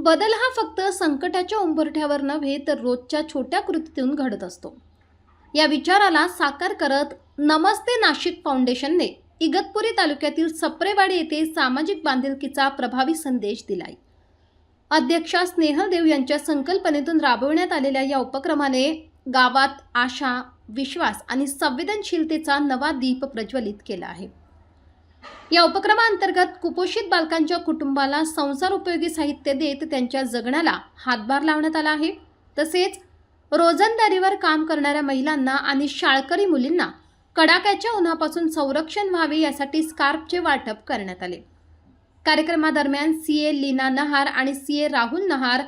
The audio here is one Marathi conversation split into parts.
बदल हा फक्त संकटाच्या उंबरठ्यावर नव्हे तर रोजच्या छोट्या कृतीतून घडत असतो. या विचाराला साकार करत नमस्ते नाशिक फाउंडेशनने इगतपुरी तालुक्यातील सप्रेवाडी येथे सामाजिक बांधिलकीचा प्रभावी संदेश दिलाय. अध्यक्षा स्नेहल देव यांच्या संकल्पनेतून राबविण्यात आलेल्या या उपक्रमाने गावात आशा, विश्वास आणि संवेदनशीलतेचा नवा दीप प्रज्वलित केला आहे. या उपक्रमाअंतर्गत कुपोषित बालकांच्या कुटुंबाला संसार उपयोगी साहित्य देत त्यांच्या जगण्याला हातभार लावण्यात आला आहे. तसेच रोजंदारीवर काम करणाऱ्या महिलांना आणि शाळकरी मुलींना कडाक्याच्या उन्हापासून संरक्षण व्हावे यासाठी स्कार्फचे वाटप करण्यात आले. कार्यक्रमादरम्यान सीए लीना नहार आणि सीए राहुल नहार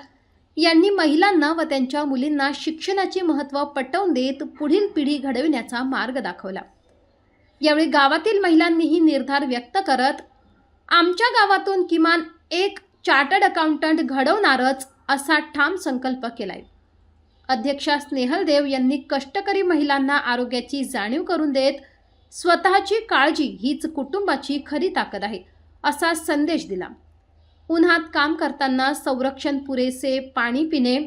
यांनी महिलांना व त्यांच्या मुलींना शिक्षणाचे महत्त्व पटवून देत पुढील पिढी घडविण्याचा मार्ग दाखवला. यावेळी गावातील महिलांनीही निर्धार व्यक्त करत आमच्या गावातून किमान एक चार्टर्ड अकाउंटंट घडवणारच असा ठाम संकल्प केलाय. अध्यक्षा स्नेहल देव यांनी कष्टकरी महिलांना आरोग्याची जाणीव करून देत स्वतःची काळजी हीच कुटुंबाची खरी ताकद आहे असा संदेश दिला. उन्हात काम करताना संरक्षण, पुरेसे पाणी पिणे,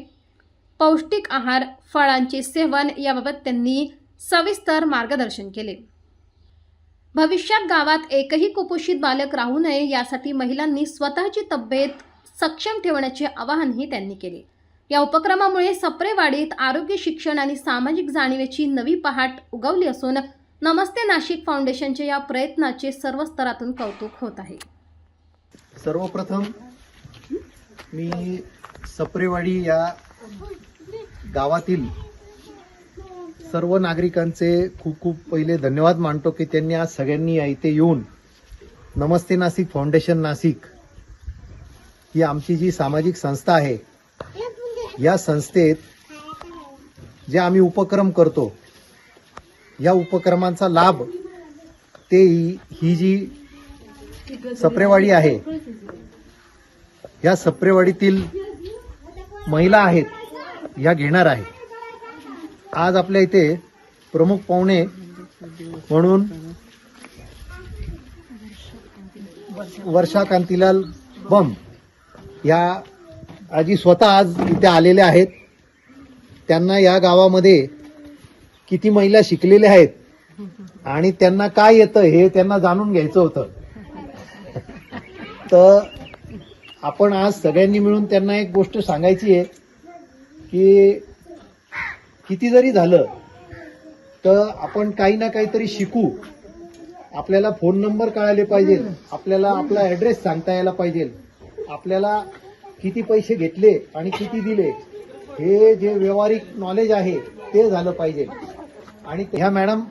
पौष्टिक आहार, फळांचे सेवन याबाबत त्यांनी सविस्तर मार्गदर्शन केले. भविष्यात गावात एकही कुपोषित बालक राहू नये यासाठी महिलांनी स्वतःची तब्येत सक्षम ठेवण्याचे आवाहनही त्यांनी केले. या उपक्रमामुळे सप्रेवाडीत आरोग्य, शिक्षण आणि सामाजिक जाणीवेची नवी पहाट उगवली असून नमस्ते नाशिक फाउंडेशनच्या या प्रयत्नाचे सर्व स्तरातून कौतुक होत आहे. सर्वप्रथम मी सप्रेवाडी या गावातील सर्व नागरिकांचे खूप खूप पहिले धन्यवाद मानतो की त्यांनी आज सगळ्यांनी इथे येऊन नमस्ते नाशिक फाउंडेशन नाशिक ही आमची जी सामाजिक संस्था आहे, या संस्थेत जे आम्ही उपक्रम करतो या उपक्रमांचा लाभ ते ही जी सप्रेवाडी आहे, या सप्रेवाडीतील महिला आहेत या घेणार आहे. आज आपल्या इथे प्रमुख पाहुणे म्हणून वर्षा कांतीलाल बम या आजी स्वतः आज इथे आलेल्या आहेत. त्यांना या गावामध्ये किती महिला शिकलेल्या आहेत आणि त्यांना काय येतं हे त्यांना जाणून घ्यायचं होतं. तर आपण आज सगळ्यांनी मिळून त्यांना एक गोष्ट सांगायची आहे की किती जरी झालं तर आपण काही ना काहीतरी शिकू. आपल्याला फोन नंबर कळाले पाहिजे, आपल्याला आपला ॲड्रेस सांगता यायला पाहिजे, आपल्याला किती पैसे घेतले आणि किती दिले हे जे व्यावहारिक नॉलेज आहे ते झालं पाहिजे. आणि ह्या मॅडम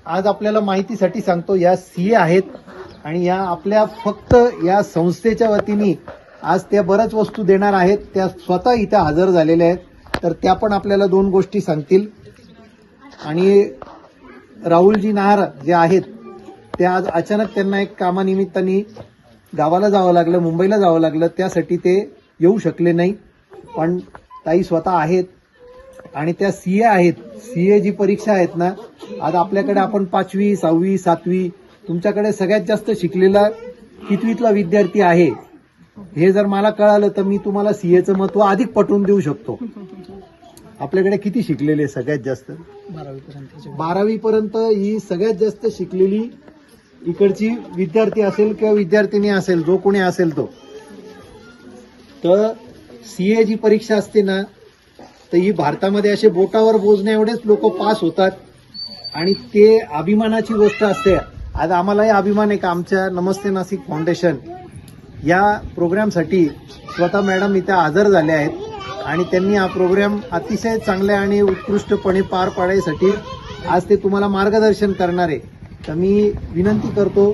आज आपल्याला माहितीसाठी सांगतो, या सीए आहेत आणि या आपल्या फक्त या संस्थेच्या वतीने आज त्या बऱ्याच वस्तू देणार आहेत. त्या स्वतः इथे हजर झालेल्या आहेत, तर त्या पण आपल्याला दोन गोष्टी सांगतील. आणि राहुलजी नहार जे आहेत ते आज अचानक त्यांना एक कामानिमित्ताने गावाला जावं लागलं, मुंबईला जावं लागलं, त्यासाठी ते येऊ शकले नाही. पण ताई स्वतः आहेत आणि त्या सीए आहेत. सीए जी परीक्षा आहेत ना, आज आपल्याकडे आपण 5वी, 6वी, 7वी, तुमच्याकडे सगळ्यात जास्त शिकलेला 5वीतला विद्यार्थी आहे. हे जर मला कळालं तर मी तुम्हाला सीएचं महत्व अधिक पटवून देऊ शकतो. आपल्याकडे किती शिकलेले सगळ्यात जास्त? 12वी पर्यंत ही सगळ्यात जास्त शिकलेली इकडची विद्यार्थी असेल किंवा विद्यार्थिनी असेल, जो कोणी असेल तो. तर सीए जी परीक्षा असते ना, तर ही भारतामध्ये असे बोटावर मोजण्या एवढेच लोक पास होतात आणि ते अभिमानाची गोष्ट असते. आज आम्हालाही अभिमान आहे का आमच्या नमस्ते नाशिक फाउंडेशन या प्रोग्रामसाठी स्वतः मॅडम इथे हजर झाले आहेत आणि त्यांनी हा प्रोग्राम अतिशय चांगल्या आणि उत्कृष्टपणे पार पाडण्यासाठी आज ते तुम्हाला मार्गदर्शन करणार आहे. तर मी विनंती करतो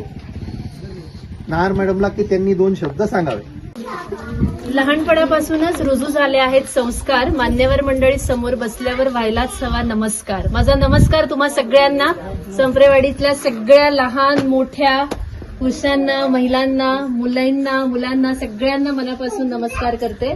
नहार मॅडमला की त्यांनी 2 शब्द सांगावे. लहानपणापासूनच रुजू झाले आहेत संस्कार. मान्यवर मंडळी समोर बसल्यावर व्हायलाच हवा नमस्कार. माझा नमस्कार तुम्हा सगळ्यांना, सप्रेवाडीतल्या सगळ्या लहान मोठ्या पुरुषांना, महिलांना, मुलांना, सगळ्यांना मनापासून नमस्कार करते.